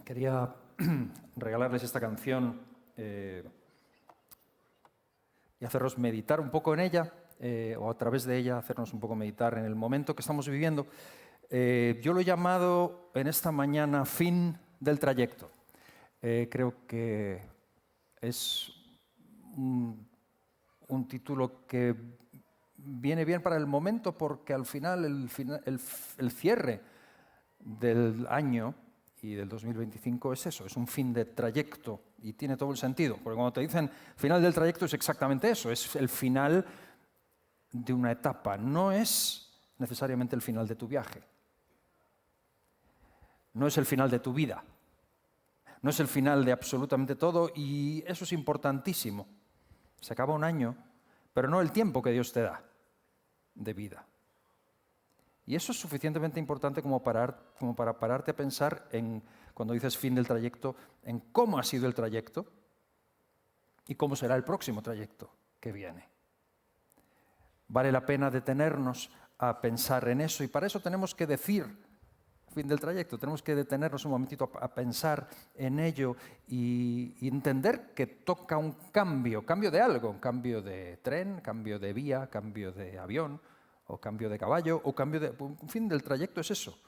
Quería regalarles esta canción y hacernos meditar un poco en ella, o a través de ella hacernos un poco meditar en el momento que estamos viviendo. Yo lo he llamado en esta mañana Fin del Trayecto. Creo que es un título que viene bien para el momento porque al final el cierre del año y del 2025 es eso, es un fin de trayecto y tiene todo el sentido. Porque cuando te dicen final del trayecto es exactamente eso, es el final de una etapa, no es necesariamente el final de tu viaje. No es el final de tu vida, no es el final de absolutamente todo y eso es importantísimo. Se acaba un año, pero no el tiempo que Dios te da de vida. Y eso es suficientemente importante como para pararte a pensar en, cuando dices fin del trayecto, en cómo ha sido el trayecto y cómo será el próximo trayecto que viene. Vale la pena detenernos a pensar en eso y para eso tenemos que decir fin del trayecto, tenemos que detenernos un momentito a pensar en ello y entender que toca un cambio de algo, un cambio de tren, cambio de vía, cambio de avión, o cambio de caballo, o cambio de... Un fin del trayecto es eso.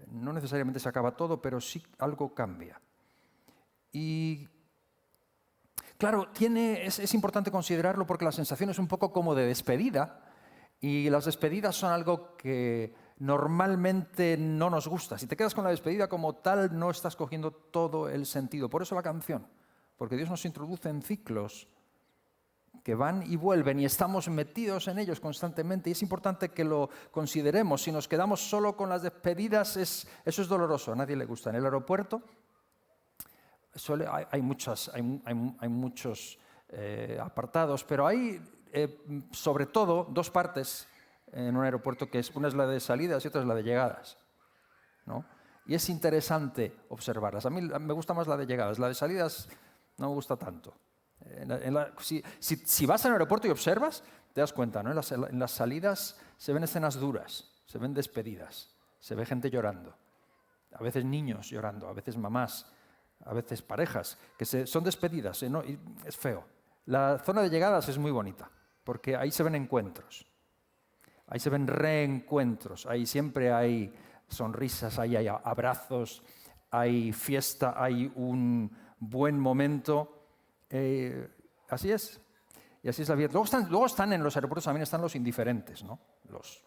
No necesariamente se acaba todo, pero sí algo cambia. Y claro, es importante considerarlo porque la sensación es un poco como de despedida, y las despedidas son algo que normalmente no nos gusta. Si te quedas con la despedida como tal, no estás cogiendo todo el sentido. Por eso la canción, porque Dios nos introduce en ciclos que van y vuelven y estamos metidos en ellos constantemente y es importante que lo consideremos. Si nos quedamos solo con las despedidas, eso es doloroso, a nadie le gusta. En el aeropuerto hay muchos apartados, pero hay sobre todo dos partes en un aeropuerto, que una es la de salidas y otra es la de llegadas, ¿no? Y es interesante observarlas. A mí me gusta más la de llegadas, la de salidas no me gusta tanto. Si vas al aeropuerto y observas, te das cuenta, ¿no? En las salidas se ven escenas duras, se ven despedidas, se ve gente llorando, a veces niños llorando, a veces mamás, a veces parejas, que son despedidas, ¿no? Y es feo. La zona de llegadas es muy bonita, porque ahí se ven encuentros, ahí se ven reencuentros, ahí siempre hay sonrisas, ahí hay abrazos, hay fiesta, hay un buen momento. Así es. Y así es la vida. Luego están en los aeropuertos, también están los indiferentes, ¿no? Los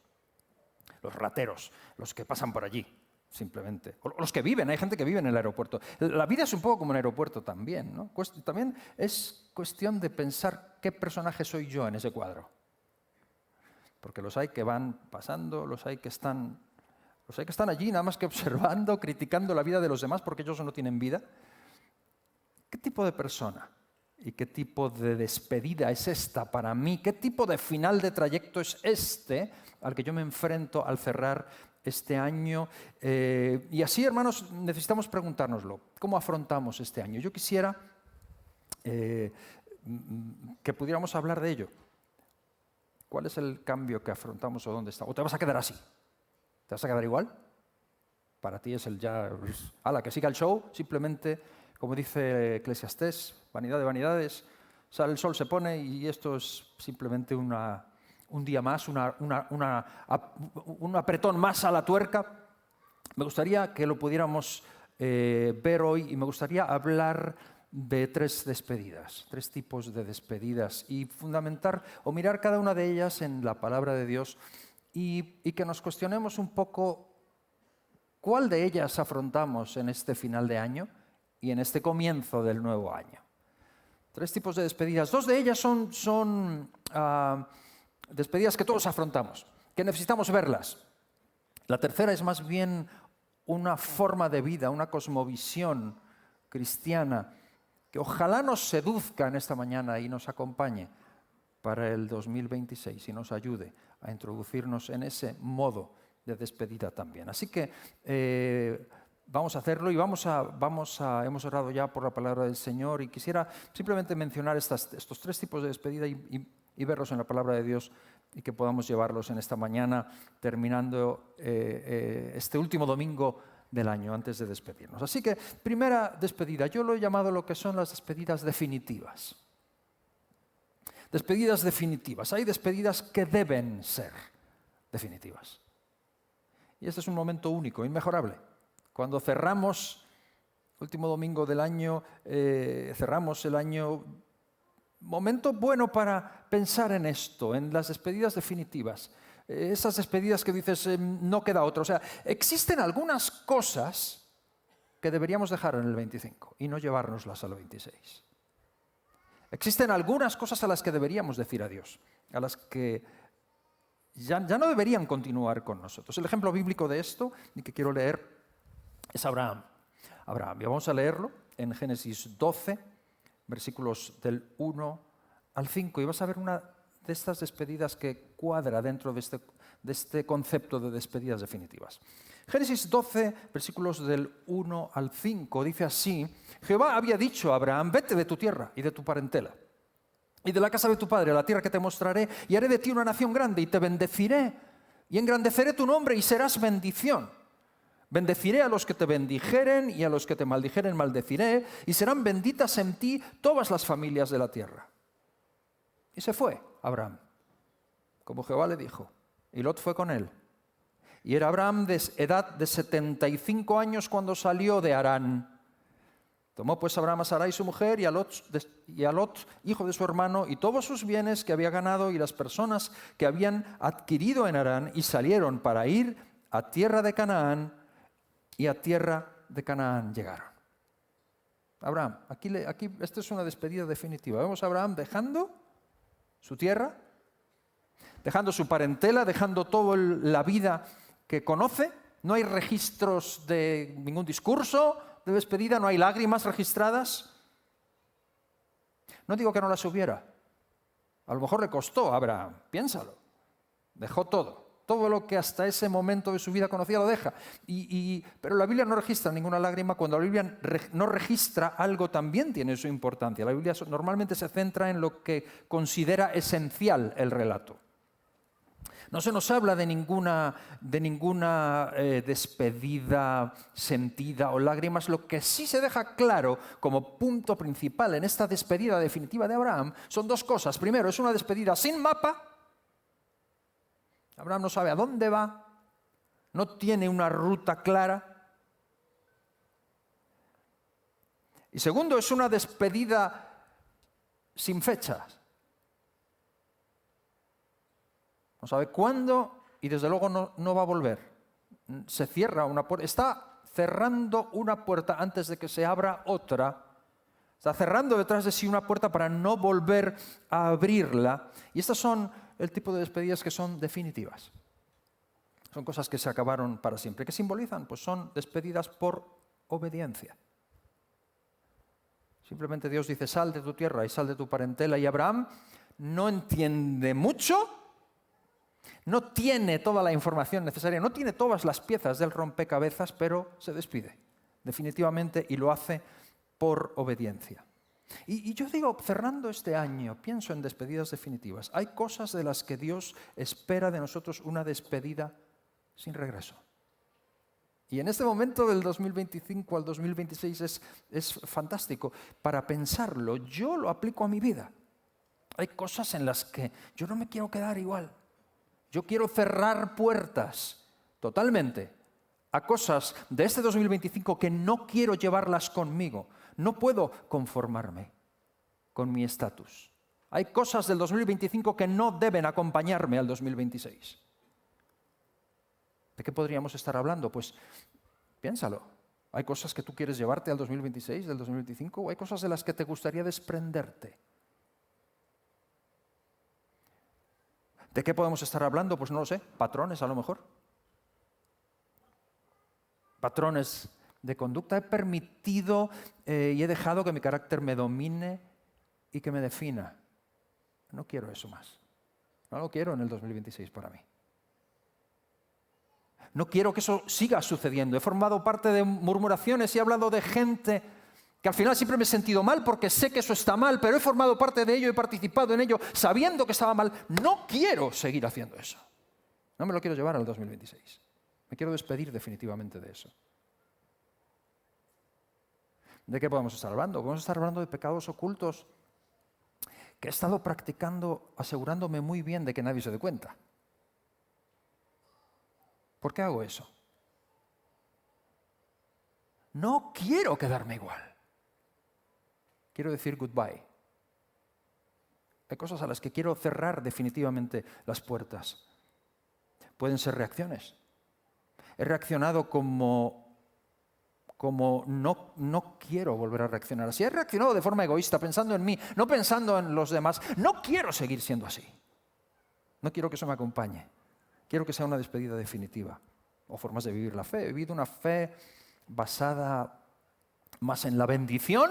rateros, los que pasan por allí, simplemente. O los que viven, hay gente que vive en el aeropuerto. La vida es un poco como un aeropuerto también, ¿no? También es cuestión de pensar qué personaje soy yo en ese cuadro. Porque los hay que van pasando, los hay que están allí nada más que observando, criticando la vida de los demás porque ellos no tienen vida. ¿Qué tipo de persona y qué tipo de despedida es esta para mí? ¿Qué tipo de final de trayecto es este al que yo me enfrento al cerrar este año? Y así, hermanos, necesitamos preguntárnoslo. ¿Cómo afrontamos este año? Yo quisiera que pudiéramos hablar de ello. ¿Cuál es el cambio que afrontamos o dónde está? ¿O te vas a quedar así? ¿Te vas a quedar igual? Para ti es ¡hala, que siga el show! Simplemente, como dice Eclesiastés, vanidad de vanidades, sale el sol, se pone y esto es simplemente un día más, un apretón más a la tuerca. Me gustaría que lo pudiéramos ver hoy y me gustaría hablar de tres tipos de despedidas y fundamentar o mirar cada una de ellas en la palabra de Dios y que nos cuestionemos un poco cuál de ellas afrontamos en este final de año y en este comienzo del nuevo año. Tres tipos de despedidas. Dos de ellas son despedidas que todos afrontamos, que necesitamos verlas. La tercera es más bien una forma de vida, una cosmovisión cristiana que ojalá nos seduzca en esta mañana y nos acompañe para el 2026 y nos ayude a introducirnos en ese modo de despedida también. Así que vamos a hacerlo y hemos orado ya por la palabra del Señor y quisiera simplemente mencionar estos tres tipos de despedida y verlos en la palabra de Dios y que podamos llevarlos en esta mañana, terminando este último domingo del año antes de despedirnos. Así que, primera despedida, yo lo he llamado lo que son las despedidas definitivas. Despedidas definitivas. Hay despedidas que deben ser definitivas. Y este es un momento único, inmejorable. Cuando cerramos, último domingo del año, cerramos el año, momento bueno para pensar en esto, en las despedidas definitivas. Esas despedidas que dices, no queda otra. O sea, existen algunas cosas que deberíamos dejar en el 25 y no llevárnoslas al 26. Existen algunas cosas a las que deberíamos decir adiós, a las que ya no deberían continuar con nosotros. El ejemplo bíblico de esto, y que quiero leer, es Abraham. Y vamos a leerlo en Génesis 12, versículos del 1 al 5, y vas a ver una de estas despedidas que cuadra dentro de este concepto de despedidas definitivas. Génesis 12, versículos del 1 al 5, dice así: Jehová había dicho a Abraham, vete de tu tierra y de tu parentela, y de la casa de tu padre, a la tierra que te mostraré, y haré de ti una nación grande, y te bendeciré, y engrandeceré tu nombre, y serás bendición. Bendeciré a los que te bendijeren, y a los que te maldijeren maldeciré, y serán benditas en ti todas las familias de la tierra. Y se fue Abraham, como Jehová le dijo, y Lot fue con él. Y era Abraham de edad de 75 años cuando salió de Harán. Tomó pues Abraham a Sarai su mujer y a Lot, hijo de su hermano, y todos sus bienes que había ganado y las personas que habían adquirido en Harán, y salieron para ir a tierra de Canaán, y a tierra de Canaán llegaron. Abraham, aquí esta es una despedida definitiva. Vemos a Abraham dejando su tierra, dejando su parentela, dejando toda la vida que conoce. No hay registros de ningún discurso de despedida, no hay lágrimas registradas. No digo que no las hubiera. A lo mejor le costó a Abraham, piénsalo. Dejó todo lo que hasta ese momento de su vida conocía lo deja. Pero la Biblia no registra ninguna lágrima. Cuando la Biblia no registra algo, también tiene su importancia. La Biblia normalmente se centra en lo que considera esencial el relato. No se nos habla de ninguna despedida sentida o lágrimas. Lo que sí se deja claro como punto principal en esta despedida definitiva de Abraham son dos cosas. Primero, es una despedida sin mapa. Abraham no sabe a dónde va, no tiene una ruta clara. Y segundo, es una despedida sin fechas. No sabe cuándo y desde luego no va a volver. Se cierra una puerta, está cerrando una puerta antes de que se abra otra. Está cerrando detrás de sí una puerta para no volver a abrirla. Y estas son el tipo de despedidas que son definitivas. Son cosas que se acabaron para siempre. ¿Qué simbolizan? Pues son despedidas por obediencia. Simplemente Dios dice, sal de tu tierra y sal de tu parentela. Y Abraham no entiende mucho, no tiene toda la información necesaria, no tiene todas las piezas del rompecabezas, pero se despide definitivamente y lo hace por obediencia. Y yo digo, cerrando este año, pienso en despedidas definitivas. Hay cosas de las que Dios espera de nosotros una despedida sin regreso. Y en este momento del 2025 al 2026 es fantástico para pensarlo. Yo lo aplico a mi vida. Hay cosas en las que yo no me quiero quedar igual. Yo quiero cerrar puertas totalmente a cosas de este 2025 que no quiero llevarlas conmigo. No puedo conformarme con mi estatus. Hay cosas del 2025 que no deben acompañarme al 2026. ¿De qué podríamos estar hablando? Pues piénsalo. ¿Hay cosas que tú quieres llevarte al 2026, del 2025? ¿O hay cosas de las que te gustaría desprenderte? ¿De qué podemos estar hablando? Pues no lo sé. Patrones, a lo mejor. Patrones de conducta. He permitido y he dejado que mi carácter me domine y que me defina. No quiero eso más. No lo quiero en el 2026 para mí. No quiero que eso siga sucediendo. He formado parte de murmuraciones y he hablado de gente que al final siempre me he sentido mal porque sé que eso está mal, pero he formado parte de ello, he participado en ello sabiendo que estaba mal. No quiero seguir haciendo eso. No me lo quiero llevar al 2026. Me quiero despedir definitivamente de eso. ¿De qué podemos estar hablando? Podemos estar hablando de pecados ocultos que he estado practicando asegurándome muy bien de que nadie se dé cuenta. ¿Por qué hago eso? No quiero quedarme igual. Quiero decir goodbye. Hay cosas a las que quiero cerrar definitivamente las puertas. Pueden ser reacciones. He reaccionado como no quiero volver a reaccionar así. He reaccionado de forma egoísta, pensando en mí, no pensando en los demás. No quiero seguir siendo así. No quiero que eso me acompañe. Quiero que sea una despedida definitiva. O formas de vivir la fe. He vivido una fe basada más en la bendición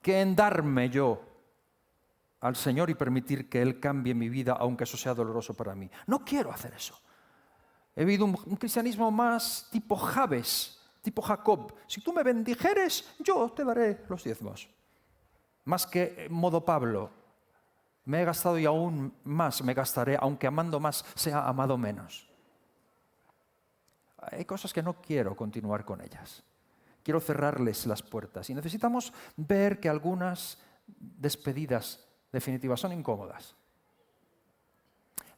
que en darme yo al Señor y permitir que Él cambie mi vida, aunque eso sea doloroso para mí. No quiero hacer eso. He vivido un cristianismo más tipo Jabes, tipo Jacob. Si tú me bendijeres, yo te daré los diezmos. Más que modo Pablo. Me he gastado y aún más me gastaré, aunque amando más sea amado menos. Hay cosas que no quiero continuar con ellas. Quiero cerrarles las puertas. Y necesitamos ver que algunas despedidas definitivas son incómodas.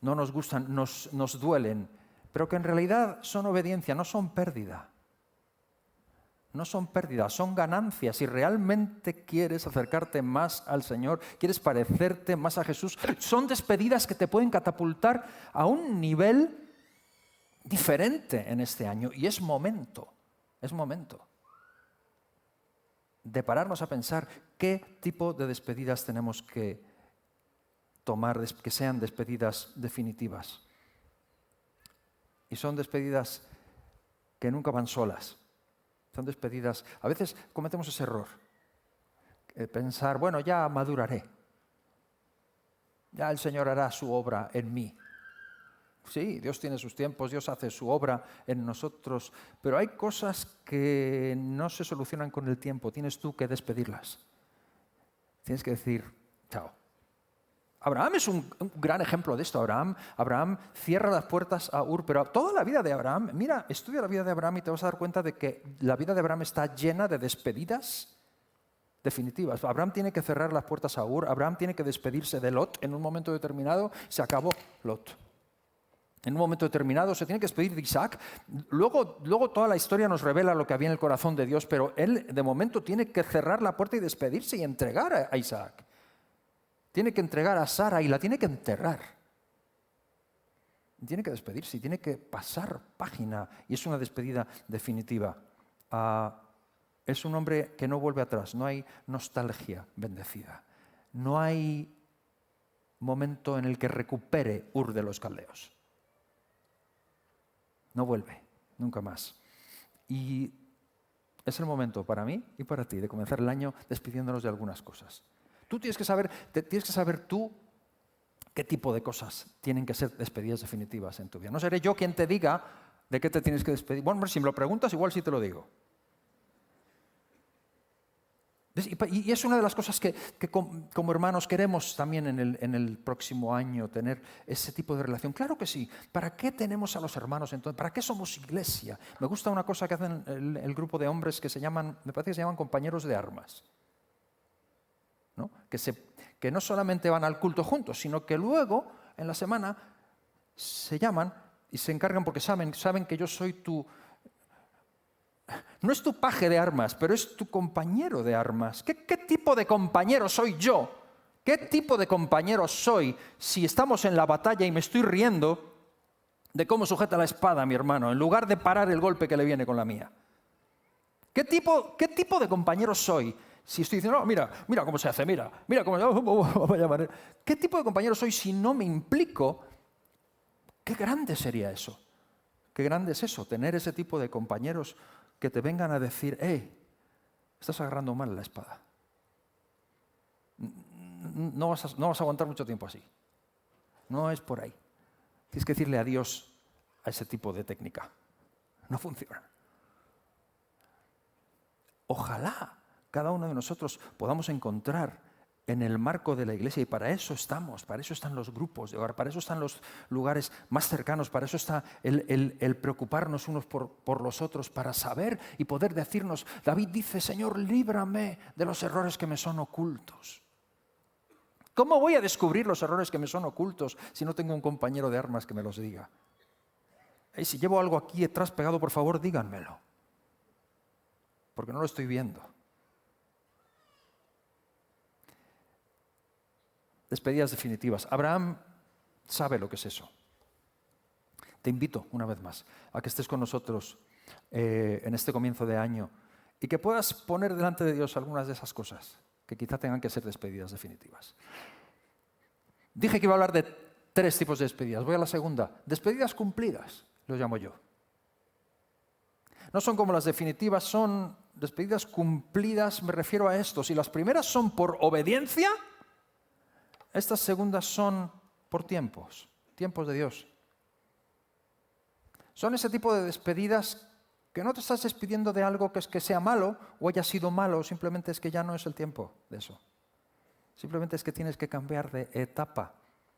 No nos gustan, nos duelen, pero que en realidad son obediencia, no son pérdida. No son pérdidas, son ganancias. Si realmente quieres acercarte más al Señor, quieres parecerte más a Jesús, son despedidas que te pueden catapultar a un nivel diferente en este año. Y es momento de pararnos a pensar qué tipo de despedidas tenemos que tomar, que sean despedidas definitivas. Y son despedidas que nunca van solas. Son despedidas. A veces cometemos ese error. Pensar, bueno, ya maduraré. Ya el Señor hará su obra en mí. Sí, Dios tiene sus tiempos, Dios hace su obra en nosotros, pero hay cosas que no se solucionan con el tiempo. Tienes tú que despedirlas. Tienes que decir, chao. Abraham es un gran ejemplo de esto. Abraham cierra las puertas a Ur, pero toda la vida de Abraham, mira, estudia la vida de Abraham y te vas a dar cuenta de que la vida de Abraham está llena de despedidas definitivas. Abraham tiene que cerrar las puertas a Ur, Abraham tiene que despedirse de Lot en un momento determinado, se acabó Lot. En un momento determinado se tiene que despedir de Isaac. Luego toda la historia nos revela lo que había en el corazón de Dios, pero él de momento tiene que cerrar la puerta y despedirse y entregar a Isaac. Tiene que entregar a Sara y la tiene que enterrar. Tiene que despedirse y tiene que pasar página. Y es una despedida definitiva. Es un hombre que no vuelve atrás. No hay nostalgia bendecida. No hay momento en el que recupere Ur de los Caldeos. No vuelve, nunca más. Y es el momento para mí y para ti de comenzar el año despidiéndonos de algunas cosas. Tú tienes que saber tú qué tipo de cosas tienen que ser despedidas definitivas en tu vida. No seré yo quien te diga de qué te tienes que despedir. Bueno, si me lo preguntas, igual sí te lo digo. Y es una de las cosas que como hermanos queremos también en el próximo año, tener ese tipo de relación. Claro que sí. ¿Para qué tenemos a los hermanos entonces? ¿Para qué somos iglesia? Me gusta una cosa que hacen el grupo de hombres que me parece que se llaman compañeros de armas. ¿No? Que no solamente van al culto juntos, sino que luego, en la semana, se llaman y se encargan porque saben que yo soy no es tu paje de armas, pero es tu compañero de armas. ¿Qué tipo de compañero soy yo? ¿Qué tipo de compañero soy si estamos en la batalla y me estoy riendo de cómo sujeta la espada a mi hermano, en lugar de parar el golpe que le viene con la mía? ¿Qué tipo de compañero soy si estoy diciendo, no, mira cómo se hace, mira cómo llamar? ¿Qué tipo de compañero soy si no me implico? Qué grande sería eso. Qué grande es eso, tener ese tipo de compañeros que te vengan a decir, estás agarrando mal la espada. No vas a aguantar mucho tiempo así. No es por ahí. Tienes que decirle adiós a ese tipo de técnica. No funciona. Ojalá cada uno de nosotros podamos encontrar en el marco de la iglesia, y para eso estamos, para eso están los grupos de hogar, para eso están los lugares más cercanos, para eso está el preocuparnos unos por los otros, para saber y poder decirnos. David dice: Señor, líbrame de los errores que me son ocultos. ¿Cómo voy a descubrir los errores que me son ocultos si no tengo un compañero de armas que me los diga? Y si llevo algo aquí detrás pegado, por favor, díganmelo, porque no lo estoy viendo. Despedidas definitivas. Abraham sabe lo que es eso. Te invito una vez más a que estés con nosotros en este comienzo de año y que puedas poner delante de Dios algunas de esas cosas que quizá tengan que ser despedidas definitivas. Dije que iba a hablar de 3 tipos de despedidas. Voy a la segunda. Despedidas cumplidas, lo llamo yo. No son como las definitivas, son despedidas cumplidas. Me refiero a esto. Si las primeras son por obediencia, estas segundas son por tiempos de Dios. Son ese tipo de despedidas que no te estás despidiendo de algo que sea malo o haya sido malo, simplemente es que ya no es el tiempo de eso. Simplemente es que tienes que cambiar de etapa.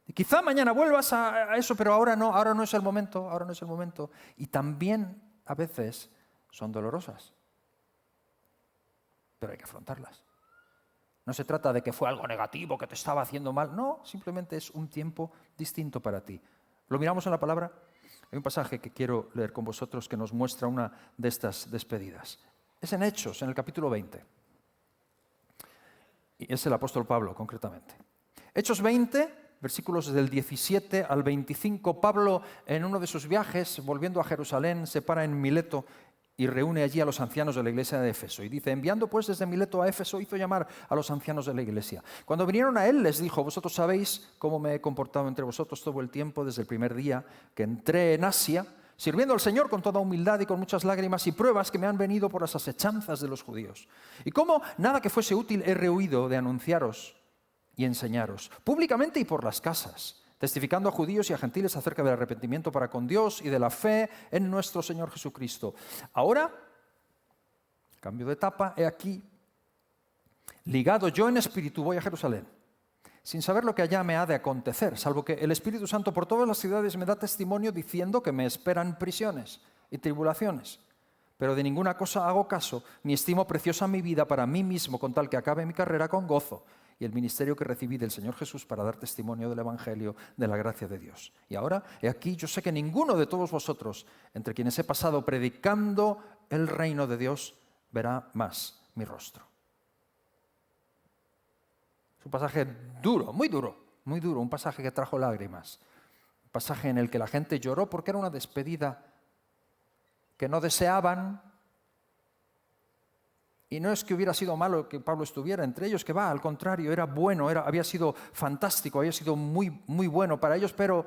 Y quizá mañana vuelvas a eso, pero ahora no es el momento. Y también a veces son dolorosas, pero hay que afrontarlas. No se trata de que fue algo negativo, que te estaba haciendo mal. No, simplemente es un tiempo distinto para ti. ¿Lo miramos en la palabra? Hay un pasaje que quiero leer con vosotros que nos muestra una de estas despedidas. Es en Hechos, en el capítulo 20. Y es el apóstol Pablo, concretamente. Hechos 20, versículos del 17 al 25. Pablo, en uno de sus viajes, volviendo a Jerusalén, se para en Mileto y reúne allí a los ancianos de la iglesia de Éfeso. Y dice: enviando pues desde Mileto a Éfeso, hizo llamar a los ancianos de la iglesia. Cuando vinieron a él, les dijo: vosotros sabéis cómo me he comportado entre vosotros todo el tiempo, desde el primer día que entré en Asia, sirviendo al Señor con toda humildad y con muchas lágrimas y pruebas que me han venido por las asechanzas de los judíos. Y cómo nada que fuese útil he rehuido de anunciaros y enseñaros, públicamente y por las casas, testificando a judíos y a gentiles acerca del arrepentimiento para con Dios y de la fe en nuestro Señor Jesucristo. Ahora, cambio de etapa, he aquí, ligado yo en espíritu, voy a Jerusalén, sin saber lo que allá me ha de acontecer, salvo que el Espíritu Santo por todas las ciudades me da testimonio diciendo que me esperan prisiones y tribulaciones. Pero de ninguna cosa hago caso, ni estimo preciosa mi vida para mí mismo, con tal que acabe mi carrera con gozo y el ministerio que recibí del Señor Jesús para dar testimonio del Evangelio de la gracia de Dios. Y ahora, he aquí, yo sé que ninguno de todos vosotros, entre quienes he pasado predicando el reino de Dios, verá más mi rostro. Es un pasaje duro, muy duro, un pasaje que trajo lágrimas. Un pasaje en el que la gente lloró porque era una despedida que no deseaban. Y no es que hubiera sido malo que Pablo estuviera entre ellos, que al contrario, era bueno, había sido fantástico, había sido muy, muy bueno para ellos, pero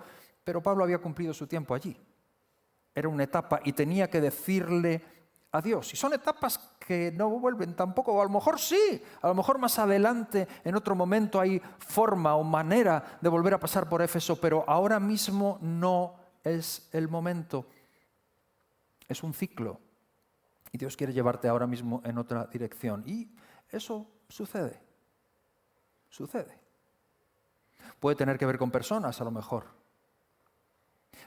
Pablo había cumplido su tiempo allí. Era una etapa y tenía que decirle adiós. Y son etapas que no vuelven tampoco, o a lo mejor sí, a lo mejor más adelante, en otro momento, hay forma o manera de volver a pasar por Éfeso, pero ahora mismo no es el momento. Es un ciclo. Y Dios quiere llevarte ahora mismo en otra dirección. Y eso sucede. Puede tener que ver con personas, a lo mejor.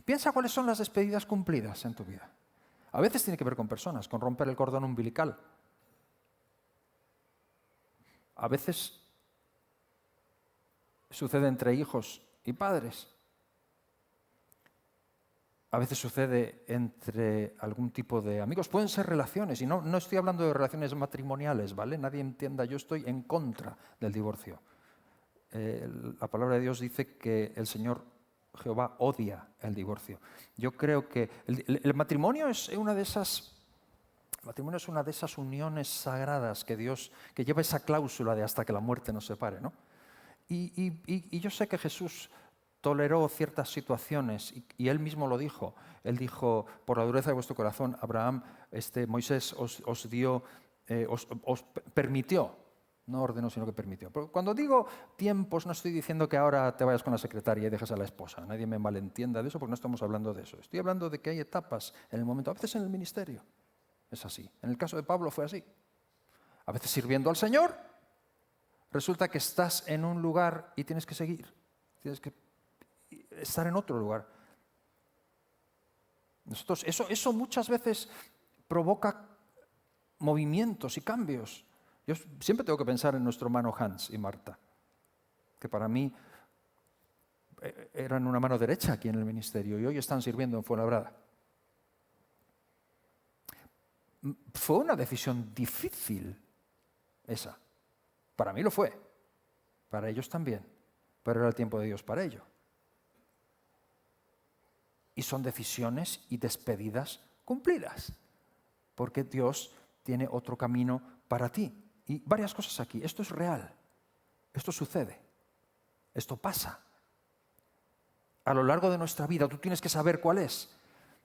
Piensa cuáles son las despedidas cumplidas en tu vida. A veces tiene que ver con personas, con romper el cordón umbilical. A veces sucede entre hijos y padres. A veces sucede entre algún tipo de amigos. Pueden ser relaciones, y no estoy hablando de relaciones matrimoniales, ¿vale? Nadie entienda, yo estoy en contra del divorcio. La palabra de Dios dice que el Señor Jehová odia el divorcio. Yo creo que el matrimonio es una de esas uniones sagradas que lleva esa cláusula de hasta que la muerte nos separe, ¿no? Y yo sé que Jesús toleró ciertas situaciones y él mismo lo dijo. Él dijo: por la dureza de vuestro corazón, Abraham, Moisés os permitió, no ordenó, sino que permitió. Pero cuando digo tiempos, no estoy diciendo que ahora te vayas con la secretaria y dejes a la esposa. Nadie me malentienda de eso, porque no estamos hablando de eso. Estoy hablando de que hay etapas en el momento, a veces en el ministerio. Es así. En el caso de Pablo fue así. A veces sirviendo al Señor, resulta que estás en un lugar y tienes que seguir. Tienes que estar en otro lugar. Eso muchas veces provoca movimientos y cambios. Yo siempre tengo que pensar en nuestro hermano Hans y Marta, que para mí eran una mano derecha aquí en el ministerio y hoy están sirviendo en Fuenlabrada. Fue una decisión difícil esa. Para mí lo fue. Para ellos también. Pero era el tiempo de Dios para ello. Y son decisiones y despedidas cumplidas. Porque Dios tiene otro camino para ti. Y varias cosas aquí. Esto es real. Esto sucede. Esto pasa. A lo largo de nuestra vida tú tienes que saber cuál es.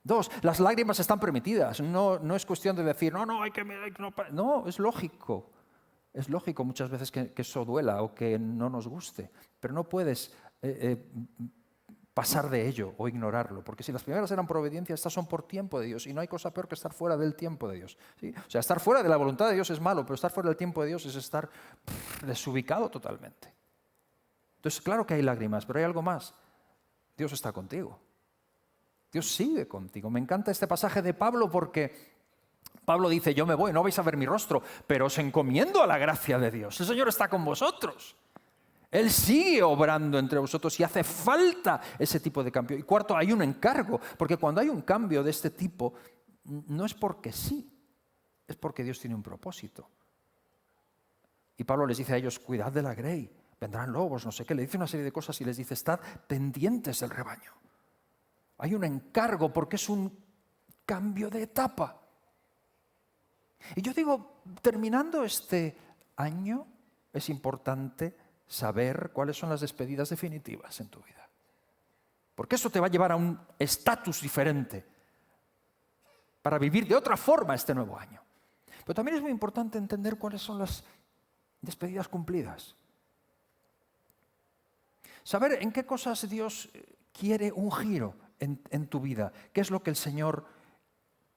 2, las lágrimas están permitidas. No es cuestión de decir, no, es lógico. Es lógico muchas veces que eso duela o que no nos guste. Pero no puedes pasar de ello o ignorarlo. Porque si las primeras eran por obediencia, estas son por tiempo de Dios. Y no hay cosa peor que estar fuera del tiempo de Dios. ¿Sí? O sea, estar fuera de la voluntad de Dios es malo, pero estar fuera del tiempo de Dios es estar desubicado totalmente. Entonces, claro que hay lágrimas, pero hay algo más. Dios está contigo. Dios sigue contigo. Me encanta este pasaje de Pablo porque Pablo dice, yo me voy, no vais a ver mi rostro, pero os encomiendo a la gracia de Dios. El Señor está con vosotros. Él sigue obrando entre vosotros y hace falta ese tipo de cambio. Y 4, hay un encargo, porque cuando hay un cambio de este tipo, no es porque sí, es porque Dios tiene un propósito. Y Pablo les dice a ellos, cuidad de la grey, vendrán lobos, no sé qué. Le dice una serie de cosas y les dice, estad pendientes del rebaño. Hay un encargo porque es un cambio de etapa. Y yo digo, terminando este año, es importante saber cuáles son las despedidas definitivas en tu vida. Porque eso te va a llevar a un estatus diferente para vivir de otra forma este nuevo año. Pero también es muy importante entender cuáles son las despedidas cumplidas. Saber en qué cosas Dios quiere un giro en tu vida, qué es lo que el Señor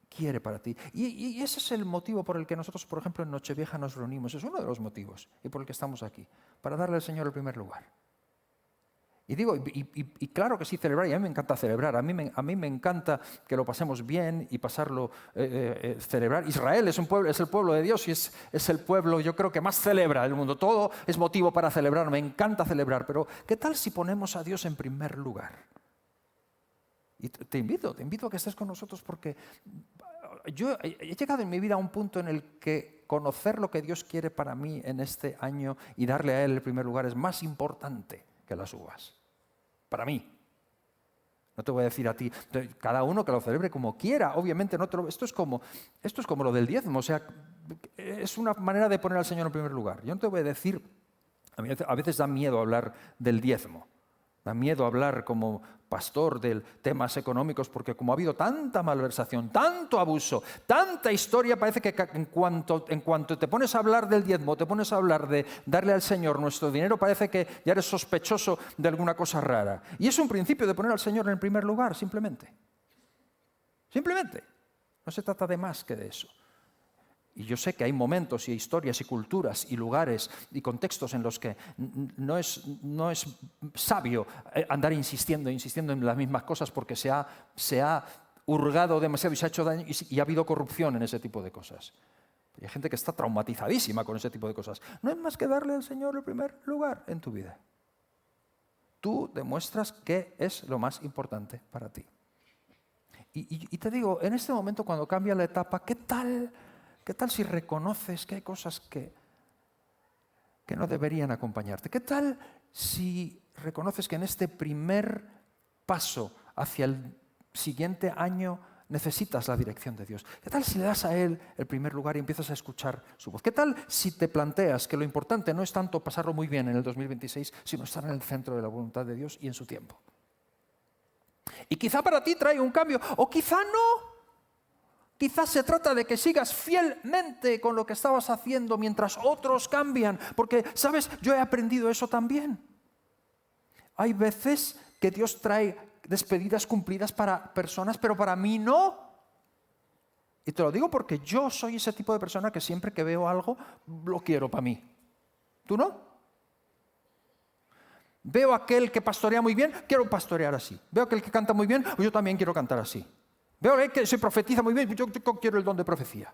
quiere para ti. Y ese es el motivo por el que nosotros, por ejemplo, en Nochevieja nos reunimos. Es uno de los motivos y por el que estamos aquí, para darle al Señor el primer lugar. Y digo, y claro que sí celebrar, y a mí me encanta celebrar, a mí me encanta que lo pasemos bien y pasarlo, celebrar. Israel es el pueblo de Dios y es el pueblo, yo creo, que más celebra del mundo. Todo es motivo para celebrar, me encanta celebrar, pero ¿qué tal si ponemos a Dios en primer lugar? Y te invito a que estés con nosotros porque yo he llegado en mi vida a un punto en el que conocer lo que Dios quiere para mí en este año y darle a Él el primer lugar es más importante que las uvas. Para mí. No te voy a decir a ti, cada uno que lo celebre como quiera. Obviamente esto es como lo del diezmo. O sea, es una manera de poner al Señor en primer lugar. Yo no te voy a decir, a veces da miedo hablar del diezmo. Da miedo hablar como pastor de temas económicos porque como ha habido tanta malversación, tanto abuso, tanta historia, parece que en cuanto te pones a hablar del diezmo, te pones a hablar de darle al Señor nuestro dinero, parece que ya eres sospechoso de alguna cosa rara. Y es un principio de poner al Señor en el primer lugar, simplemente. Simplemente. No se trata de más que de eso. Y yo sé que hay momentos y historias y culturas y lugares y contextos en los que no es sabio andar insistiendo en las mismas cosas porque se ha hurgado demasiado y se ha hecho daño y ha habido corrupción en ese tipo de cosas. Y hay gente que está traumatizadísima con ese tipo de cosas. No es más que darle al Señor el primer lugar en tu vida. Tú demuestras qué es lo más importante para ti. Y te digo, en este momento cuando cambia la etapa, ¿qué tal si reconoces que hay cosas que no deberían acompañarte? ¿Qué tal si reconoces que en este primer paso hacia el siguiente año necesitas la dirección de Dios? ¿Qué tal si le das a Él el primer lugar y empiezas a escuchar su voz? ¿Qué tal si te planteas que lo importante no es tanto pasarlo muy bien en el 2026, sino estar en el centro de la voluntad de Dios y en su tiempo? Y quizá para ti trae un cambio, o quizá no. Quizás se trata de que sigas fielmente con lo que estabas haciendo mientras otros cambian. Porque, ¿sabes? Yo he aprendido eso también. Hay veces que Dios trae despedidas cumplidas para personas, pero para mí no. Y te lo digo porque yo soy ese tipo de persona que siempre que veo algo, lo quiero para mí. ¿Tú no? Veo a aquel que pastorea muy bien, quiero pastorear así. Veo a aquel que canta muy bien, pues yo también quiero cantar así. Veo a aquel que se profetiza muy bien, pues yo quiero el don de profecía.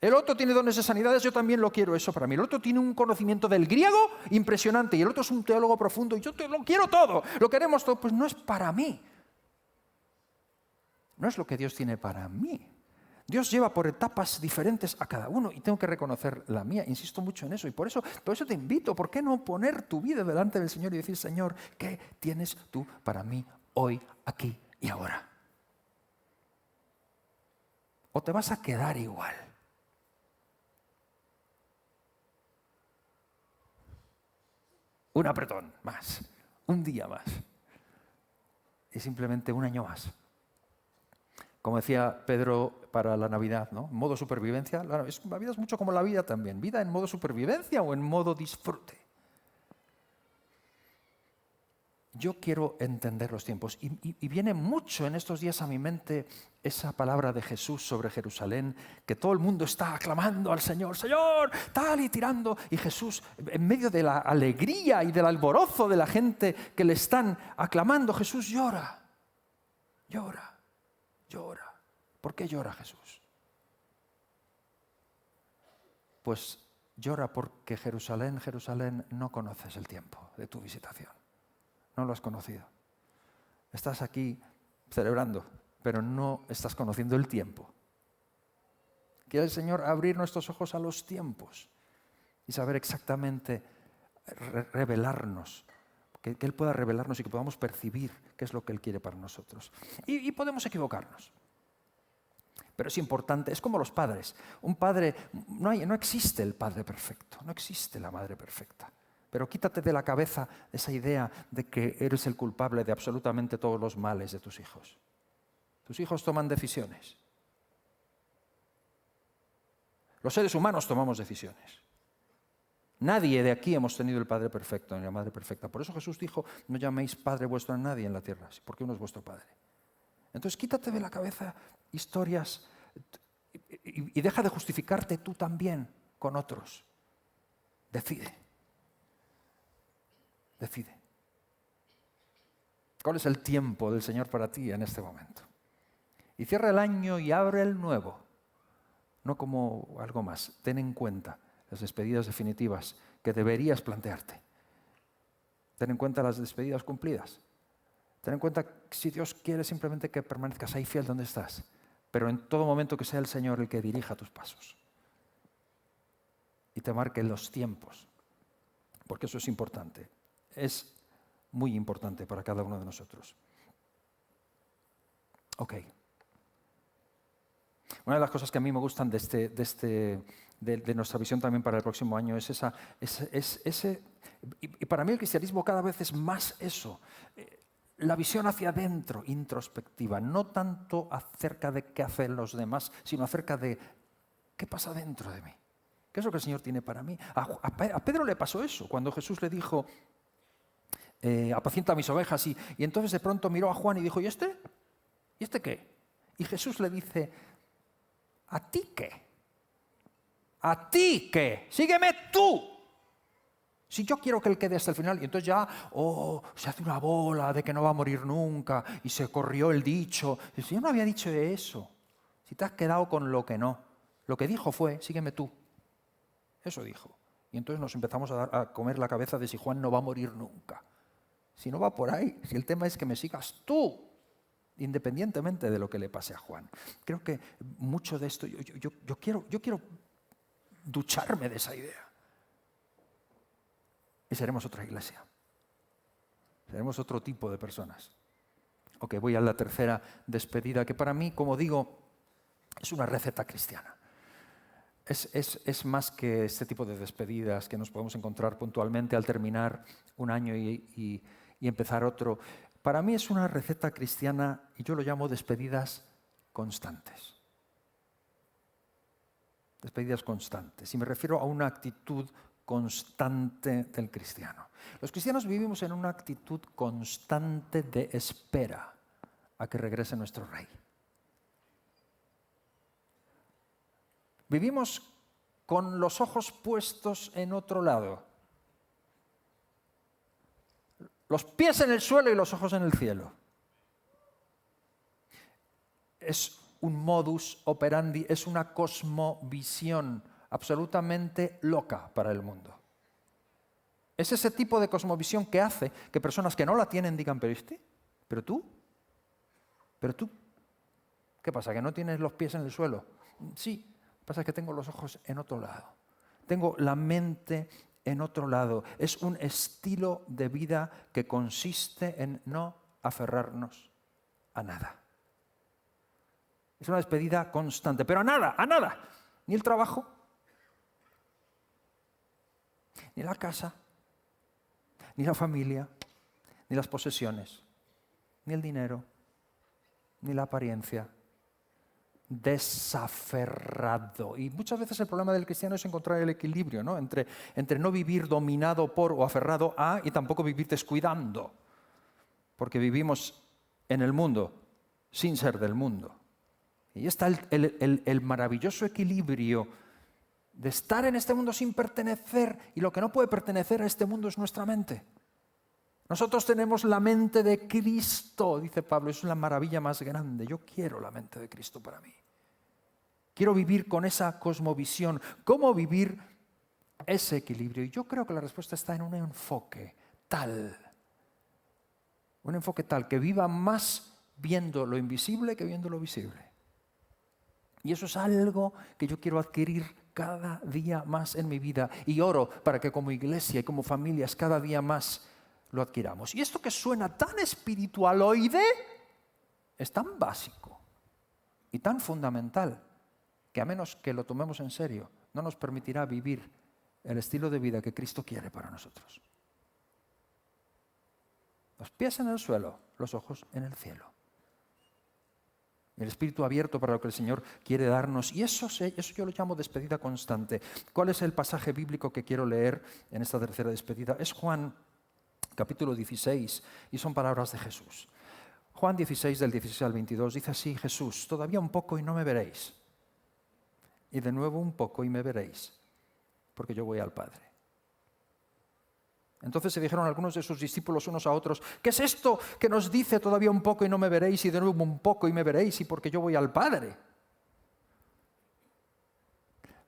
El otro tiene dones de sanidades, yo también lo quiero eso para mí. El otro tiene un conocimiento del griego impresionante y el otro es un teólogo profundo y yo lo quiero todo, lo queremos todo. Pues no es para mí. No es lo que Dios tiene para mí. Dios lleva por etapas diferentes a cada uno y tengo que reconocer la mía. Insisto mucho en eso y por eso te invito. ¿Por qué no poner tu vida delante del Señor y decir, Señor, ¿qué tienes tú para mí hoy, aquí y ahora? ¿O te vas a quedar igual? Un apretón más, un día más y simplemente un año más. Como decía Pedro para la Navidad, ¿no? Modo supervivencia. La vida es mucho como la vida también. ¿Vida en modo supervivencia o en modo disfrute? Yo quiero entender los tiempos. Y viene mucho en estos días a mi mente esa palabra de Jesús sobre Jerusalén, que todo el mundo está aclamando al Señor, Señor, tal y tirando. Y Jesús, en medio de la alegría y del alborozo de la gente que le están aclamando, Jesús llora. Llora. Llora. ¿Por qué llora Jesús? Pues llora porque Jerusalén, Jerusalén, no conoces el tiempo de tu visitación. No lo has conocido. Estás aquí celebrando, pero no estás conociendo el tiempo. Quiere el Señor abrir nuestros ojos a los tiempos y saber exactamente, revelarnos, que Él pueda revelarnos y que podamos percibir qué es lo que Él quiere para nosotros. Y podemos equivocarnos. Pero es importante, es como los padres. Un padre, no existe el padre perfecto, no existe la madre perfecta. Pero quítate de la cabeza esa idea de que eres el culpable de absolutamente todos los males de tus hijos. Tus hijos toman decisiones. Los seres humanos tomamos decisiones. Nadie de aquí hemos tenido el padre perfecto ni la madre perfecta. Por eso Jesús dijo, no llaméis padre vuestro a nadie en la tierra, porque uno es vuestro padre. Entonces quítate de la cabeza historias y deja de justificarte tú también con otros. Decide. Decide. ¿Cuál es el tiempo del Señor para ti en este momento? Y cierra el año y abre el nuevo. No como algo más. Ten en cuenta las despedidas definitivas que deberías plantearte. Ten en cuenta las despedidas cumplidas. Ten en cuenta si Dios quiere simplemente que permanezcas ahí fiel donde estás, pero en todo momento que sea el Señor el que dirija tus pasos y te marque los tiempos, porque eso es importante. Es muy importante para cada uno de nosotros. Ok. Una de las cosas que a mí me gustan de nuestra visión también para el próximo año es ese, y para mí el cristianismo cada vez es más eso, la visión hacia adentro, introspectiva, no tanto acerca de qué hacen los demás, sino acerca de qué pasa dentro de mí. ¿Qué es lo que el Señor tiene para mí? A Pedro le pasó eso, cuando Jesús le dijo, apacienta mis ovejas, y entonces de pronto miró a Juan y dijo, ¿y este? ¿Y este qué? Y Jesús le dice, ¿a ti qué? ¿A ti qué? Sígueme tú. Si yo quiero que él quede hasta el final, y entonces ya, se hace una bola de que no va a morir nunca, y se corrió el dicho. El Señor no había dicho eso. Si te has quedado con lo que no. Lo que dijo fue, sígueme tú. Eso dijo. Y entonces nos empezamos a comer la cabeza de si Juan no va a morir nunca. Si no va por ahí, si el tema es que me sigas tú, independientemente de lo que le pase a Juan. Creo que mucho de esto, yo quiero ducharme de esa idea. Y seremos otra iglesia. Seremos otro tipo de personas. Ok, voy a la tercera despedida, que para mí, como digo, es una receta cristiana. Es más que este tipo de despedidas que nos podemos encontrar puntualmente al terminar un año y empezar otro. Para mí es una receta cristiana y yo lo llamo despedidas constantes. Despedidas constantes. Y me refiero a una actitud constante del cristiano. Los cristianos vivimos en una actitud constante de espera a que regrese nuestro Rey. Vivimos con los ojos puestos en otro lado. Los pies en el suelo y los ojos en el cielo. Es un modus operandi, es una cosmovisión absolutamente loca para el mundo. Es ese tipo de cosmovisión que hace que personas que no la tienen digan, pero tú, ¿qué pasa? ¿Que no tienes los pies en el suelo? Sí, lo que pasa es que tengo los ojos en otro lado. Tengo la mente en otro lado. Es un estilo de vida que consiste en no aferrarnos a nada. Es una despedida constante, pero a nada. Ni el trabajo, ni la casa, ni la familia, ni las posesiones, ni el dinero, ni la apariencia. Desaferrado. Y muchas veces el problema del cristiano es encontrar el equilibrio, ¿no? Entre no vivir dominado por o aferrado a y tampoco vivir descuidando. Porque vivimos en el mundo sin ser del mundo. Y está el maravilloso equilibrio de estar en este mundo sin pertenecer, y lo que no puede pertenecer a este mundo es nuestra mente. Nosotros tenemos la mente de Cristo, dice Pablo, es la maravilla más grande. Yo quiero la mente de Cristo para mí. Quiero vivir con esa cosmovisión. ¿Cómo vivir ese equilibrio? Y yo creo que la respuesta está en un enfoque tal que viva más viendo lo invisible que viendo lo visible. Y eso es algo que yo quiero adquirir cada día más en mi vida. Y oro para que como iglesia y como familias cada día más lo adquiramos. Y esto que suena tan espiritualoide es tan básico y tan fundamental que a menos que lo tomemos en serio, no nos permitirá vivir el estilo de vida que Cristo quiere para nosotros. Los pies en el suelo, los ojos en el cielo. El espíritu abierto para lo que el Señor quiere darnos. Y eso yo lo llamo despedida constante. ¿Cuál es el pasaje bíblico que quiero leer en esta tercera despedida? Es Juan capítulo 16 y son palabras de Jesús. Juan 16 del 16 al 22 dice así: Jesús, todavía un poco y no me veréis. Y de nuevo un poco y me veréis, porque yo voy al Padre. Entonces se dijeron algunos de sus discípulos unos a otros: ¿qué es esto que nos dice todavía un poco y no me veréis, y de nuevo un poco y me veréis, y porque yo voy al Padre?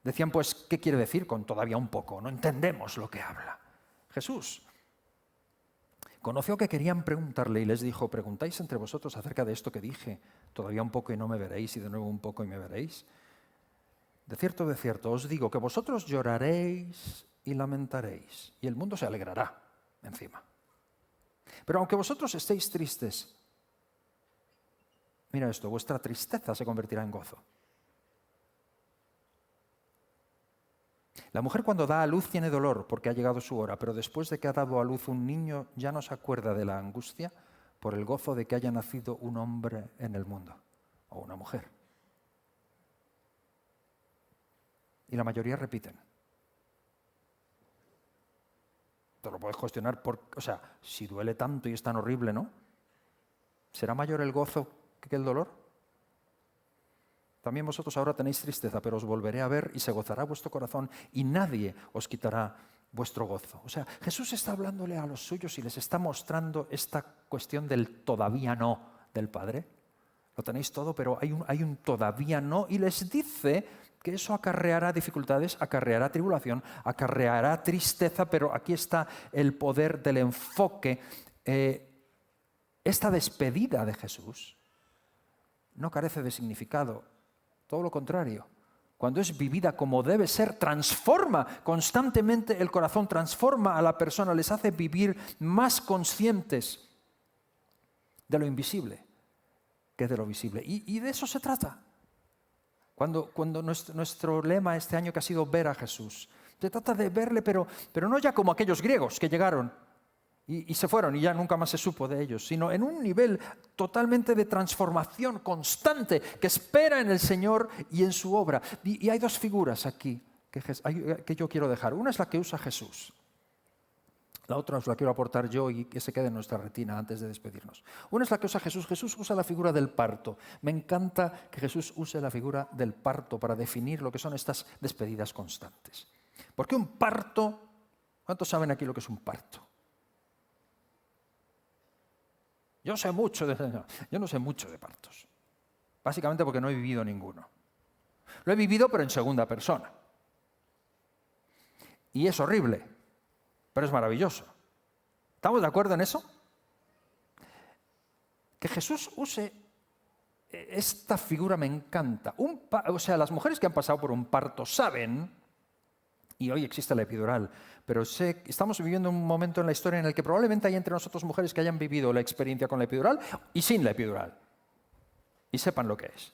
Decían, pues, ¿qué quiere decir con todavía un poco? No entendemos lo que habla. Jesús conoció que querían preguntarle y les dijo: ¿preguntáis entre vosotros acerca de esto que dije? Todavía un poco y no me veréis, y de nuevo un poco y me veréis. De cierto, os digo que vosotros lloraréis y lamentaréis, y el mundo se alegrará encima. Pero aunque vosotros estéis tristes, mira esto, vuestra tristeza se convertirá en gozo. La mujer cuando da a luz tiene dolor porque ha llegado su hora, pero después de que ha dado a luz un niño ya no se acuerda de la angustia por el gozo de que haya nacido un hombre en el mundo, o una mujer. Y la mayoría repiten. Te lo puedes cuestionar, si duele tanto y es tan horrible, ¿no? ¿Será mayor el gozo que el dolor? También vosotros ahora tenéis tristeza, pero os volveré a ver y se gozará vuestro corazón y nadie os quitará vuestro gozo. O sea, Jesús está hablándole a los suyos y les está mostrando esta cuestión del todavía no del Padre. Lo tenéis todo, pero hay un todavía no, y les dice que eso acarreará dificultades, acarreará tribulación, acarreará tristeza, pero aquí está el poder del enfoque. Esta despedida de Jesús no carece de significado, todo lo contrario. Cuando es vivida como debe ser, transforma constantemente el corazón, transforma a la persona, les hace vivir más conscientes de lo invisible que de lo visible. Y de eso se trata. Cuando nuestro lema este año que ha sido ver a Jesús, se trata de verle, pero no ya como aquellos griegos que llegaron y se fueron y ya nunca más se supo de ellos, sino en un nivel totalmente de transformación constante que espera en el Señor y en su obra. Y hay dos figuras aquí que yo quiero dejar. Una es la que usa Jesús. La otra os la quiero aportar yo y que se quede en nuestra retina antes de despedirnos. Una es la que usa Jesús. Jesús usa la figura del parto. Me encanta que Jesús use la figura del parto para definir lo que son estas despedidas constantes. Porque un parto, ¿cuántos saben aquí lo que es un parto? Yo sé mucho no, yo no sé mucho de partos. Básicamente porque no he vivido ninguno. Lo he vivido, pero en segunda persona. Y es horrible, pero es maravilloso. ¿Estamos de acuerdo en eso? Que Jesús use esta figura me encanta. O sea, las mujeres que han pasado por un parto saben, y hoy existe la epidural, pero estamos viviendo un momento en la historia en el que probablemente hay entre nosotros mujeres que hayan vivido la experiencia con la epidural y sin la epidural. Y sepan lo que es.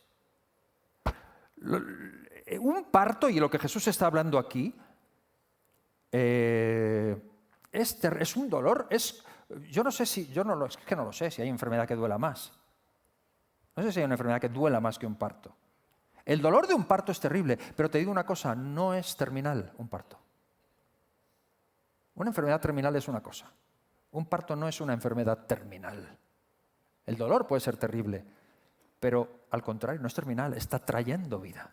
Un parto, y lo que Jesús está hablando aquí, es un dolor. Es que no lo sé si hay enfermedad que duela más. No sé si hay una enfermedad que duela más que un parto. El dolor de un parto es terrible, pero te digo una cosa, no es terminal un parto. Una enfermedad terminal es una cosa. Un parto no es una enfermedad terminal. El dolor puede ser terrible, pero al contrario, no es terminal, está trayendo vida.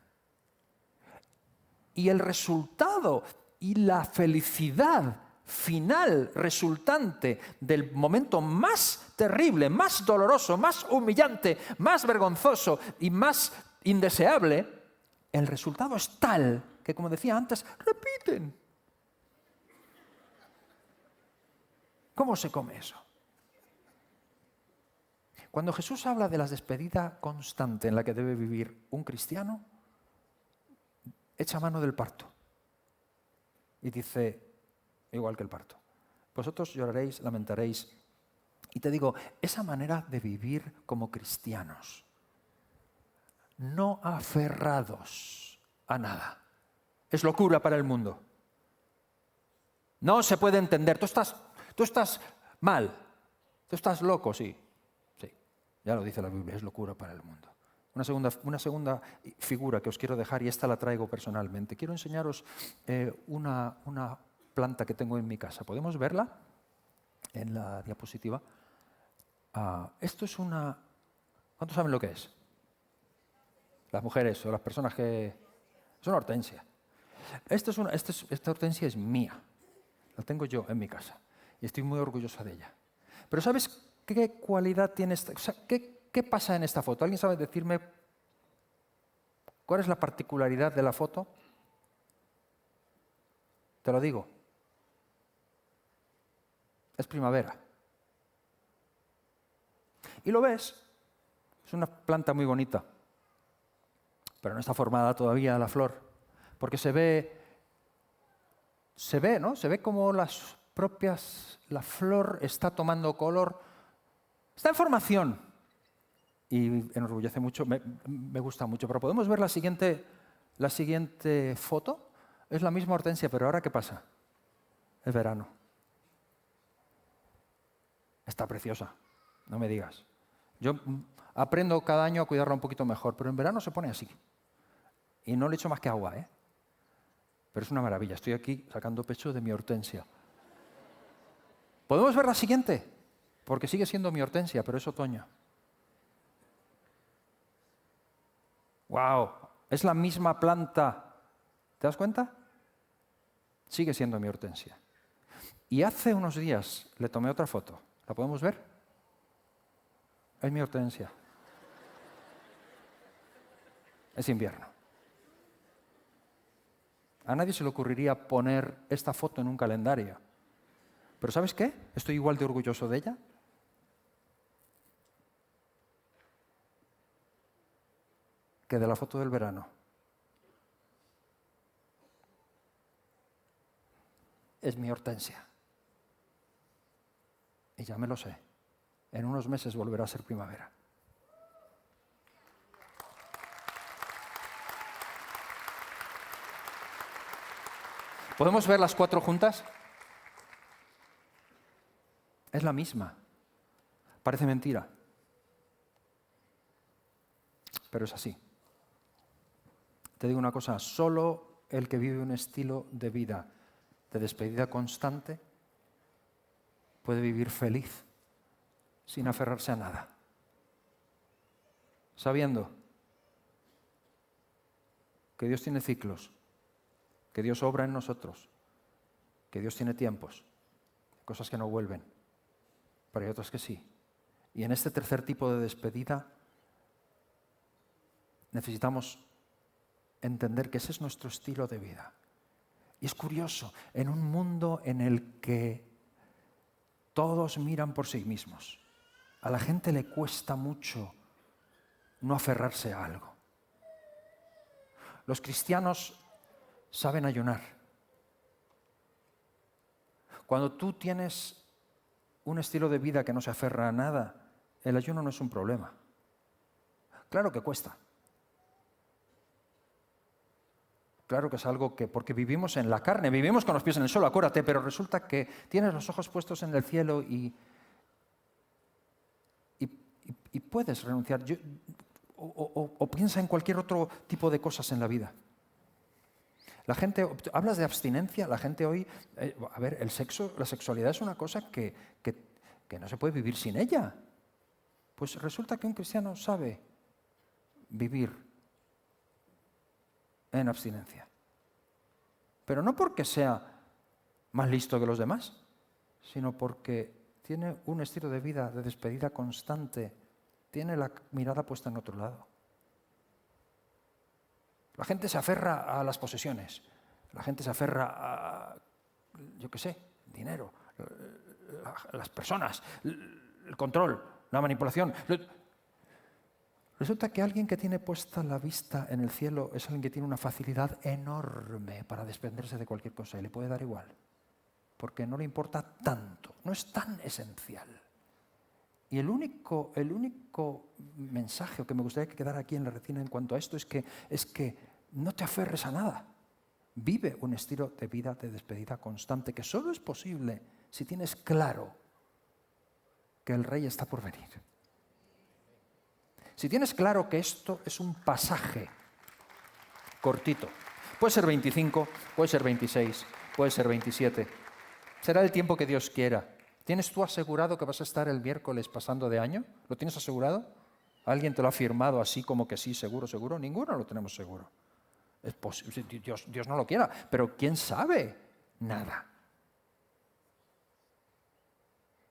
Y el resultado y la felicidad final resultante del momento más terrible, más doloroso, más humillante, más vergonzoso y más indeseable, el resultado es tal que, como decía antes, repiten. ¿Cómo se come eso? Cuando Jesús habla de la despedida constante en la que debe vivir un cristiano, echa mano del parto y dice, igual que el parto, vosotros lloraréis, lamentaréis. Y te digo, esa manera de vivir como cristianos, no aferrados a nada, es locura para el mundo. No se puede entender. Tú estás mal, tú estás loco, sí, ya lo dice la Biblia, es locura para el mundo. Una segunda figura que os quiero dejar, y esta la traigo personalmente. Quiero enseñaros una planta que tengo en mi casa. ¿Podemos verla en la diapositiva? Esto es una... ¿Cuántos saben lo que es? Las mujeres o las personas que... Es una hortensia. Esta hortensia es mía. La tengo yo en mi casa. Y estoy muy orgullosa de ella. Pero ¿sabes qué cualidad tiene esta? O sea, ¿qué pasa en esta foto? ¿Alguien sabe decirme cuál es la particularidad de la foto? Te lo digo. Es primavera. Y lo ves, es una planta muy bonita, pero no está formada todavía la flor, porque se ve, ¿no? Se ve como la flor está tomando color, está en formación y enorgullece mucho, me gusta mucho. Pero podemos ver la siguiente foto, es la misma hortensia, pero ahora ¿qué pasa? Es verano. Está preciosa, no me digas. Yo aprendo cada año a cuidarla un poquito mejor, pero en verano se pone así. Y no le echo más que agua, ¿eh? Pero es una maravilla. Estoy aquí sacando pecho de mi hortensia. ¿Podemos ver la siguiente? Porque sigue siendo mi hortensia, pero es otoño. ¡Wow! Es la misma planta. ¿Te das cuenta? Sigue siendo mi hortensia. Y hace unos días le tomé otra foto. ¿La podemos ver? Es mi hortensia. Es invierno. A nadie se le ocurriría poner esta foto en un calendario. Pero ¿sabes qué? Estoy igual de orgulloso de ella que de la foto del verano. Es mi hortensia. Y ya me lo sé. En unos meses volverá a ser primavera. ¿Podemos ver las cuatro juntas? Es la misma. Parece mentira. Pero es así. Te digo una cosa, solo el que vive un estilo de vida de despedida constante puede vivir feliz sin aferrarse a nada. Sabiendo que Dios tiene ciclos, que Dios obra en nosotros, que Dios tiene tiempos, cosas que no vuelven, pero hay otras que sí. Y en este tercer tipo de despedida necesitamos entender que ese es nuestro estilo de vida. Y es curioso, en un mundo en el que todos miran por sí mismos, a la gente le cuesta mucho no aferrarse a algo. Los cristianos saben ayunar. Cuando tú tienes un estilo de vida que no se aferra a nada, el ayuno no es un problema. Claro que cuesta. Claro que es algo que, porque vivimos en la carne, vivimos con los pies en el suelo, acuérdate, pero resulta que tienes los ojos puestos en el cielo y puedes renunciar. O piensa en cualquier otro tipo de cosas en la vida. La gente, hablas de abstinencia, la gente hoy, a ver, el sexo, la sexualidad es una cosa que no se puede vivir sin ella. Pues resulta que un cristiano sabe vivir en abstinencia. Pero no porque sea más listo que los demás, sino porque tiene un estilo de vida de despedida constante, tiene la mirada puesta en otro lado. La gente se aferra a las posesiones, la gente se aferra a, yo qué sé, dinero, las personas, el control, la manipulación. Resulta que alguien que tiene puesta la vista en el cielo es alguien que tiene una facilidad enorme para desprenderse de cualquier cosa y le puede dar igual, porque no le importa tanto, no es tan esencial. Y el único mensaje que me gustaría que quedara aquí en la retina en cuanto a esto es que no te aferres a nada. Vive un estilo de vida de despedida constante que solo es posible si tienes claro que el Rey está por venir. Si tienes claro que esto es un pasaje cortito, puede ser 25, puede ser 26, puede ser 27, será el tiempo que Dios quiera. ¿Tienes tú asegurado que vas a estar el miércoles pasando de año? ¿Lo tienes asegurado? ¿Alguien te lo ha firmado así como que sí, seguro, seguro? Ninguno lo tenemos seguro. Es posible, Dios no lo quiera, pero ¿quién sabe? Nada.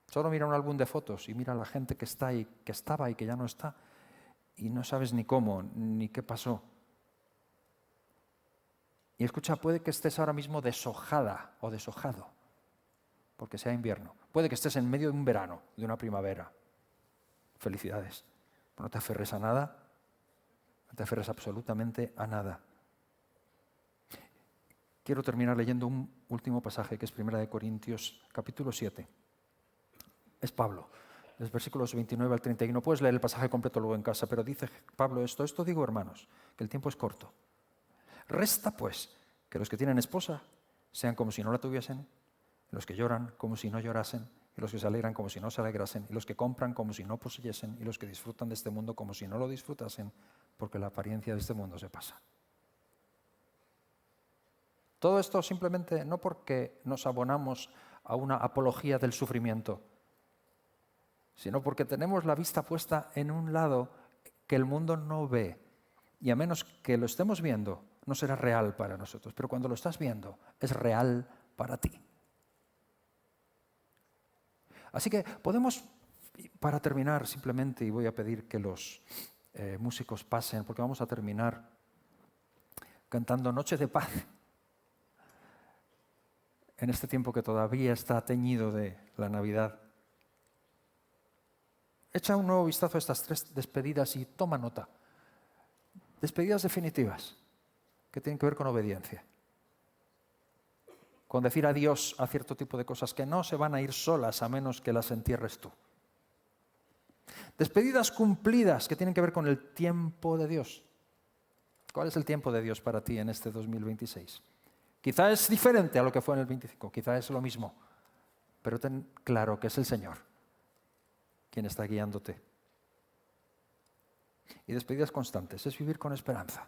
Solo mira un álbum de fotos y mira a la gente que está y que estaba y que ya no está. Y no sabes ni cómo, ni qué pasó. Y escucha, puede que estés ahora mismo deshojada o deshojado, porque sea invierno. Puede que estés en medio de un verano, de una primavera. Felicidades. Pero no te aferres a nada, no te aferres absolutamente a nada. Quiero terminar leyendo un último pasaje que es 1 Corintios, capítulo 7. Es Pablo. Los versículos 29 al 31. Puedes leer el pasaje completo luego en casa, pero dice Pablo esto digo, hermanos, que el tiempo es corto. Resta, pues, que los que tienen esposa sean como si no la tuviesen, los que lloran como si no llorasen, y los que se alegran como si no se alegrasen, y los que compran como si no poseyesen, y los que disfrutan de este mundo como si no lo disfrutasen, porque la apariencia de este mundo se pasa. Todo esto simplemente no porque nos abonamos a una apología del sufrimiento, sino porque tenemos la vista puesta en un lado que el mundo no ve. Y a menos que lo estemos viendo, no será real para nosotros. Pero cuando lo estás viendo, es real para ti. Así que podemos, para terminar simplemente, y voy a pedir que los músicos pasen, porque vamos a terminar cantando Noche de Paz, en este tiempo que todavía está teñido de la Navidad. Echa un nuevo vistazo a estas 3 despedidas y toma nota. Despedidas definitivas, que tienen que ver con obediencia. Con decir adiós a cierto tipo de cosas que no se van a ir solas a menos que las entierres tú. Despedidas cumplidas, que tienen que ver con el tiempo de Dios. ¿Cuál es el tiempo de Dios para ti en este 2026? Quizá es diferente a lo que fue en el 25, quizá es lo mismo, pero ten claro que es el Señor quien está guiándote. Y despedidas constantes es vivir con esperanza,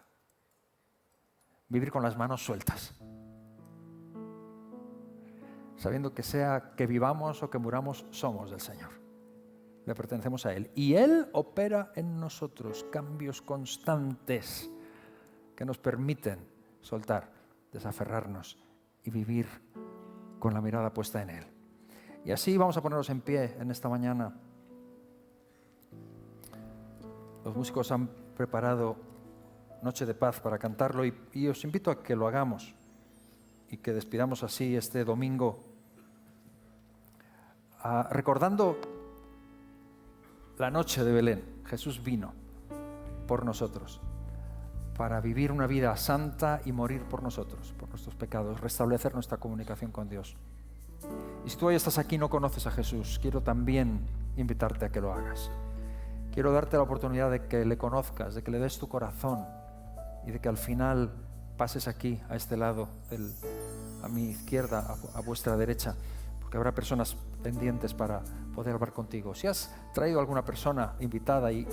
vivir con las manos sueltas, sabiendo que sea que vivamos o que muramos, somos del Señor, le pertenecemos a Él. Y Él opera en nosotros cambios constantes que nos permiten soltar, desaferrarnos y vivir con la mirada puesta en Él. Y así vamos a ponernos en pie en esta mañana. Los músicos han preparado Noche de Paz para cantarlo y os invito a que lo hagamos y que despidamos así este domingo recordando la noche de Belén. Jesús vino por nosotros para vivir una vida santa y morir por nosotros, por nuestros pecados, restablecer nuestra comunicación con Dios. Y si tú hoy estás aquí y no conoces a Jesús, quiero también invitarte a que lo hagas. Quiero darte la oportunidad de que le conozcas, de que le des tu corazón y de que al final pases aquí, a este lado, a mi izquierda, a vuestra derecha, porque habrá personas pendientes para poder hablar contigo. Si has traído a alguna persona invitada y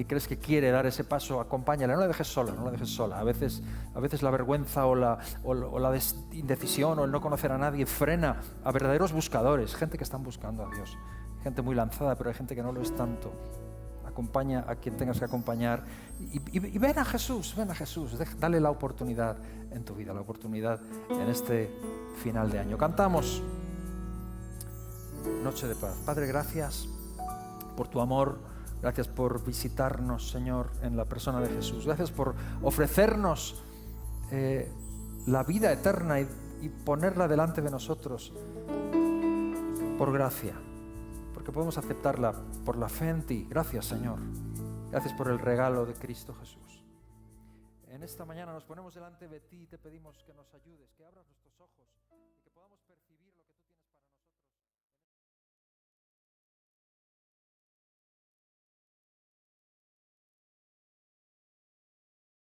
crees que quiere dar ese paso, acompáñale, no la dejes sola, no la dejes sola. A veces la vergüenza o la indecisión o el no conocer a nadie frena a verdaderos buscadores, gente que están buscando a Dios, gente muy lanzada, pero hay gente que no lo es tanto. Acompaña a quien tengas que acompañar y ven a Jesús, dale la oportunidad en tu vida, la oportunidad en este final de año. Cantamos Noche de Paz. Padre, gracias por tu amor, gracias por visitarnos, Señor, en la persona de Jesús. Gracias por ofrecernos la vida eterna y ponerla delante de nosotros por gracia, porque podemos aceptarla por la fe en ti. Gracias, Señor. Gracias por el regalo de Cristo Jesús. En esta mañana nos ponemos delante de ti y te pedimos que nos ayudes, que abras nuestros ojos y que podamos percibir